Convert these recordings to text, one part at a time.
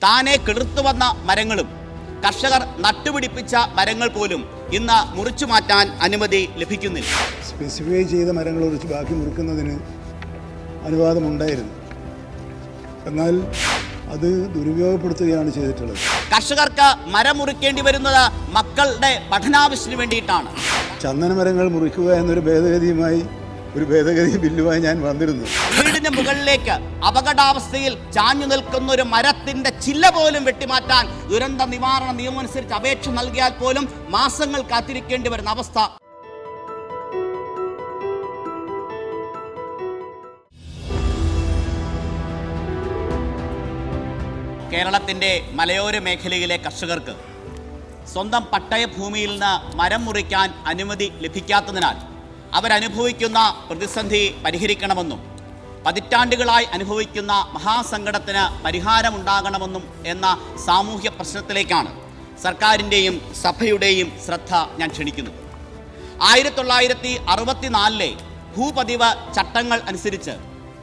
താനെ കിളിർത്തു വന്ന മരങ്ങളും കർഷകർ നട്ടുപിടിപ്പിച്ച മരങ്ങൾ പോലും ഇന്ന് മുറിച്ചു മാറ്റാൻ അനുമതി ലഭിക്കുന്നില്ല. സ്പെസിഫൈ ചെയ്ത മരങ്ങൾ കുറിച്ച് ബാക്കി മുറിക്കുന്നതിന് അനുവാദമുണ്ടായിരുന്നു. എന്നാൽ അത് ദുരുപയോഗപ്പെടുത്തുകയാണ് ചെയ്തിട്ടുള്ളത്. കർഷകർക്ക് മരം മുറിക്കേണ്ടി വരുന്നത് മക്കളുടെ പഠനാവശ്യത്തിന് വേണ്ടിയിട്ടാണ്. ചന്ദന മരങ്ങൾ മുറിക്കുക എന്നൊരു ഭേദഗതി ബില്ലുമായി ഞാൻ വന്നിരുന്നു. വീടിന് മുകളിലേക്ക് അപകടാവസ്ഥയിൽ ചാഞ്ഞു നിൽക്കുന്ന ഒരു മരത്തിന്റെ ചില്ല പോലും വെട്ടിമാറ്റാൻ ദുരന്ത നിവാരണ നിയമം അനുസരിച്ച് അപേക്ഷ നൽകിയാൽ പോലും മാസങ്ങൾ കാത്തിരിക്കേണ്ടി വരുന്ന അവസ്ഥ. കേരളത്തിന്റെ മലയോര മേഖലയിലെ കർഷകർക്ക് സ്വന്തം പട്ടയ ഭൂമിയിൽ നിന്ന് മരം മുറിക്കാൻ അനുമതി ലഭിക്കാത്തതിനാൽ അവരനുഭവിക്കുന്ന പ്രതിസന്ധി പരിഹരിക്കണമെന്നും പതിറ്റാണ്ടുകളായി അനുഭവിക്കുന്ന മഹാസങ്കടത്തിന് പരിഹാരമുണ്ടാകണമെന്നും എന്ന സാമൂഹ്യ പ്രശ്നത്തിലേക്കാണ് സർക്കാരിൻ്റെയും സഭയുടെയും ശ്രദ്ധ ഞാൻ ക്ഷണിക്കുന്നത്. 1964 ഭൂപതിവ് ചട്ടങ്ങൾ അനുസരിച്ച്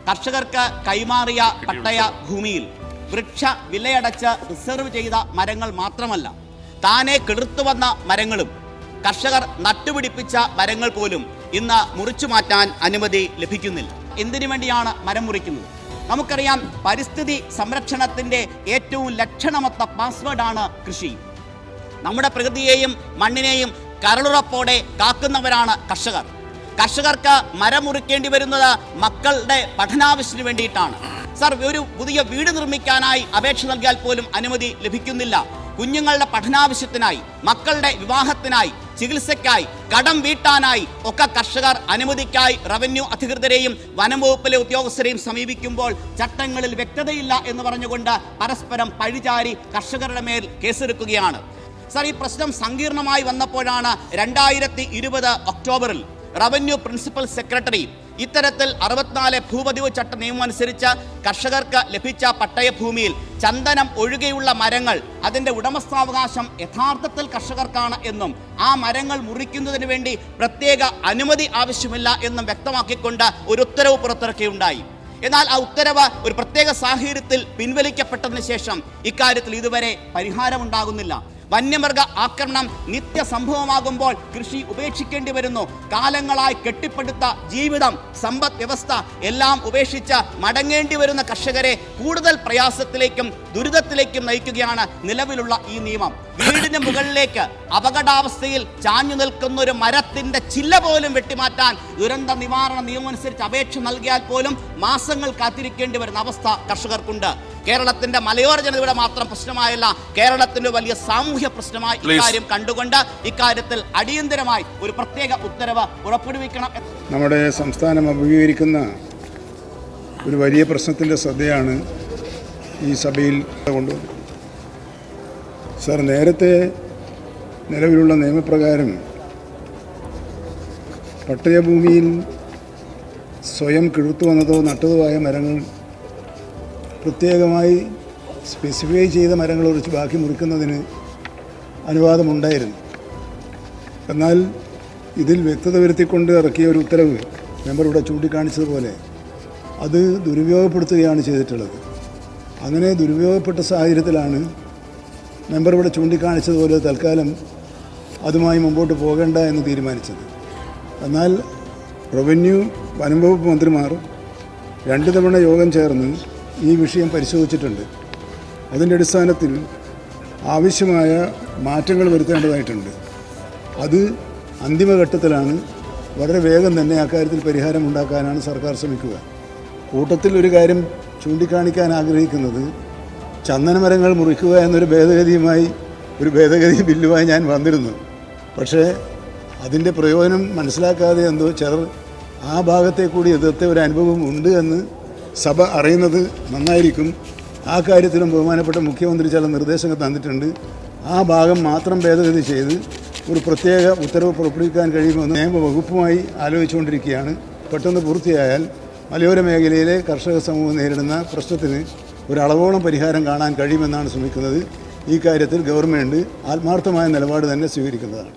കർഷകർക്ക് കൈമാറിയ പട്ടയ ഭൂമിയിൽ വൃക്ഷ വിലയടച്ച് റിസർവ് ചെയ്ത മരങ്ങൾ മാത്രമല്ല, താനെ കിളിർത്തു വന്ന മരങ്ങളും കർഷകർ നട്ടുപിടിപ്പിച്ച മരങ്ങൾ പോലും ഇന്ന് മുറിച്ചു മാറ്റാൻ അനുമതി ലഭിക്കുന്നില്ല. എന്തിനു വേണ്ടിയാണ് മരം മുറിക്കുന്നത്? നമുക്കറിയാം, പരിസ്ഥിതി സംരക്ഷണത്തിൻ്റെ ഏറ്റവും ലക്ഷണമൊത്ത പാസ്വേഡാണ് കൃഷി. നമ്മുടെ പ്രകൃതിയെയും മണ്ണിനെയും കരളുറപ്പോടെ കാക്കുന്നവരാണ് കർഷകർ. കർഷകർക്ക് മരം മുറിക്കേണ്ടി വരുന്നത് മക്കളുടെ പഠനാവശ്യത്തിന് വേണ്ടിയിട്ടാണ്. സർ, ഒരു പുതിയ വീട് നിർമ്മിക്കാനായി അപേക്ഷ നൽകിയാൽ പോലും അനുമതി ലഭിക്കുന്നില്ല. കുഞ്ഞുങ്ങളുടെ പഠനാവശ്യത്തിനായി, മക്കളുടെ വിവാഹത്തിനായി, ചികിത്സയ്ക്കായി, കടം വീട്ടാനായി ഒക്കെ കർഷകർ അനുമതിക്കായി റവന്യൂ അധികൃതരെയും വനം വകുപ്പിലെ ഉദ്യോഗസ്ഥരെയും സമീപിക്കുമ്പോൾ ചട്ടങ്ങളിൽ വ്യക്തതയില്ല എന്ന് പറഞ്ഞുകൊണ്ട് പരസ്പരം പഴിചാരി കർഷകരുടെ മേൽ കേസെടുക്കുകയാണ്. സർ, ഈ പ്രശ്നം സങ്കീർണമായി വന്നപ്പോഴാണ് 2020 ഒക്ടോബറിൽ റവന്യൂ പ്രിൻസിപ്പൽ സെക്രട്ടറി ഇത്തരത്തിൽ 64 ഭൂപതിവ് ചട്ട നിയമം അനുസരിച്ച് കർഷകർക്ക് ലഭിച്ച പട്ടയഭൂമിയിൽ ചന്ദനം ഒഴികെയുള്ള മരങ്ങൾ, അതിൻ്റെ ഉടമസ്ഥാവകാശം യഥാർത്ഥത്തിൽ കർഷകർക്കാണ് എന്നും ആ മരങ്ങൾ മുറിക്കുന്നതിന് വേണ്ടി പ്രത്യേക അനുമതി ആവശ്യമില്ല എന്നും വ്യക്തമാക്കിക്കൊണ്ട് ഒരു ഉത്തരവ് പുറത്തിറക്കുകയുണ്ടായി. എന്നാൽ ആ ഉത്തരവ് ഒരു പ്രത്യേക സാഹചര്യത്തിൽ പിൻവലിക്കപ്പെട്ടതിന് ശേഷം ഇക്കാര്യത്തിൽ ഇതുവരെ പരിഹാരമുണ്ടാകുന്നില്ല. വന്യമൃഗ ആക്രമണം നിത്യസംഭവമാകുമ്പോൾ കൃഷി ഉപേക്ഷിക്കേണ്ടി വരുന്നു. കാലങ്ങളായി കെട്ടിപ്പടുത്ത ജീവിതം, സമ്പദ് വ്യവസ്ഥ എല്ലാം ഉപേക്ഷിച്ച് മടങ്ങേണ്ടി വരുന്ന കർഷകരെ കൂടുതൽ പ്രയാസത്തിലേക്കും ദുരിതത്തിലേക്കും നയിക്കുകയാണ് നിലവിലുള്ള ഈ നിയമം. വീടിന് മുകളിലേക്ക് അപകടാവസ്ഥയിൽ ചാഞ്ഞു നിൽക്കുന്ന ഒരു മരത്തിന്റെ ചില്ല പോലും വെട്ടിമാറ്റാൻ ദുരന്ത നിവാരണ നിയമം അനുസരിച്ച് അപേക്ഷ നൽകിയാൽ പോലും മാസങ്ങൾ കാത്തിരിക്കേണ്ടി വരുന്ന അവസ്ഥ കർഷകർക്കുണ്ട്. കേരളത്തിന്റെ മലയോര ജനതയുടെ മാത്രം പ്രശ്നമായല്ല, കേരളത്തിന്റെ വലിയ സാമൂഹ്യ പ്രശ്നമായി ഇക്കാര്യം കണ്ടുകൊണ്ട് ഇക്കാര്യത്തിൽ അടിയന്തരമായി ഒരു പ്രത്യേക ഉത്തരവ് പുറപ്പെടുവിക്കണം. നമ്മുടെ സംസ്ഥാനം അഭിമുഖീകരിക്കുന്ന ഒരു വലിയ പ്രശ്നത്തിൻ്റെ ശ്രദ്ധയാണ് ഈ സഭയിൽ കൊണ്ടുവന്നത്. സർ, നേരത്തെ നിലവിലുള്ള നിയമപ്രകാരം പട്ടയഭൂമിയിൽ സ്വയം കിഴുത്തു വന്നതോ നട്ടതോ ആയ മരങ്ങൾ പ്രത്യേകമായി സ്പെസിഫൈ ചെയ്ത മരങ്ങൾ കുറിച്ച് ബാക്കി മുറിക്കുന്നതിന് അനുവാദമുണ്ടായിരുന്നു. എന്നാൽ ഇതിൽ വ്യക്തത വരുത്തിക്കൊണ്ട് ഇറക്കിയ ഒരു ഉത്തരവ് മെമ്പർ ഇവിടെ ചൂണ്ടിക്കാണിച്ചതുപോലെ അത് ദുരുപയോഗപ്പെടുത്തുകയാണ് ചെയ്തിട്ടുള്ളത്. അങ്ങനെ ദുരുപയോഗപ്പെട്ട സാഹചര്യത്തിലാണ് മെമ്പർ ഇവിടെ ചൂണ്ടിക്കാണിച്ചതുപോലെ തൽക്കാലം അതുമായി മുമ്പോട്ട് പോകേണ്ട എന്ന് തീരുമാനിച്ചത്. എന്നാൽ റവന്യൂ വനം വകുപ്പ് മന്ത്രിമാർ 2 തവണ യോഗം ചേർന്ന് ഈ വിഷയം പരിശോധിച്ചിട്ടുണ്ട്. അതിൻ്റെ അടിസ്ഥാനത്തിൽ ആവശ്യമായ മാറ്റങ്ങൾ വരുത്തേണ്ടതായിട്ടുണ്ട്. അത് അന്തിമഘട്ടത്തിലാണ്. വളരെ വേഗം തന്നെ അക്കാര്യത്തിൽ പരിഹാരം ഉണ്ടാക്കാനാണ് സർക്കാർ ശ്രമിക്കുക. കൂട്ടത്തിൽ ഒരു കാര്യം ചൂണ്ടിക്കാണിക്കാൻ ആഗ്രഹിക്കുന്നത്, ചന്ദനമരങ്ങൾ മുറിക്കുക എന്നൊരു ഭേദഗതി ബില്ലുമായി ഞാൻ വന്നിരുന്നു. പക്ഷേ അതിൻ്റെ പ്രയോജനം മനസ്സിലാക്കാതെ എന്തോ ചിലർ ആ ഭാഗത്തെ കൂടി എതിർത്ത ഒരു അനുഭവം ഉണ്ട് എന്ന് സഭ അറിയുന്നത് നന്നായിരിക്കും. ആ കാര്യത്തിലും ബഹുമാനപ്പെട്ട മുഖ്യമന്ത്രി ചില നിർദ്ദേശങ്ങൾ തന്നിട്ടുണ്ട്. ആ ഭാഗം മാത്രം ഭേദഗതി ചെയ്ത് ഒരു പ്രത്യേക ഉത്തരവ് പുറപ്പെടുവിക്കാൻ കഴിയുമെന്ന് നിയമവകുപ്പുമായി ആലോചിച്ചുകൊണ്ടിരിക്കുകയാണ്. പെട്ടെന്ന് പൂർത്തിയായാൽ മലയോര മേഖലയിലെ കർഷക സമൂഹം നേരിടുന്ന പ്രശ്നത്തിന് ഒരു അളവോളം പരിഹാരം കാണാൻ കഴിയുമെന്നാണ് ശ്രമിക്കുന്നത്. ഈ കാര്യത്തിൽ ഗവൺമെൻറ് ആത്മാർത്ഥമായ നിലപാട് തന്നെ സ്വീകരിക്കുന്നതാണ്.